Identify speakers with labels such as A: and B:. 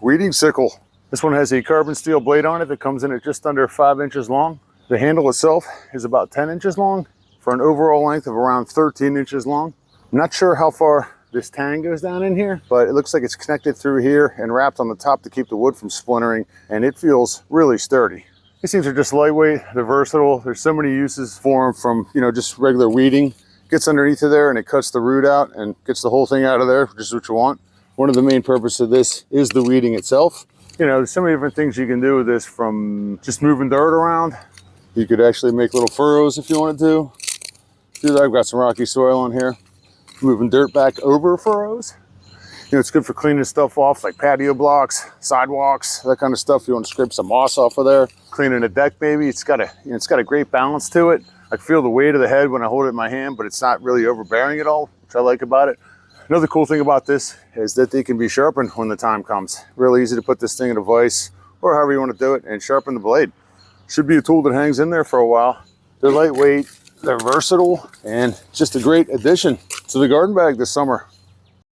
A: weeding sickle. This one has a carbon steel blade on it that comes in at just under 5 inches long. The handle itself is about 10 inches long for an overall length of around 13 inches long. I'm not sure how far this tang goes down in here, but it looks like it's connected through here and wrapped on the top to keep the wood from splintering, and it feels really sturdy. These things are just lightweight, they're versatile. There's so many uses for them, from, you know, just regular weeding. Gets underneath of there and it cuts the root out and gets the whole thing out of there, which is what you want. One of the main purposes of this is the weeding itself. You know, there's so many different things you can do with this, from just moving dirt around. You could actually make little furrows if you wanted to. See that I've got some rocky soil on here. Moving dirt back over furrows. You know, it's good for cleaning stuff off, like patio blocks, sidewalks, that kind of stuff. You want to scrape some moss off of there. Cleaning a deck, maybe. It's got a great balance to it. I feel the weight of the head when I hold it in my hand, but it's not really overbearing at all, which I like about it. Another cool thing about this is that they can be sharpened when the time comes. Really easy to put this thing in a vise, or however you want to do it, and sharpen the blade. Should be a tool that hangs in there for a while. They're lightweight, they're versatile, and just a great addition to the garden bag this summer.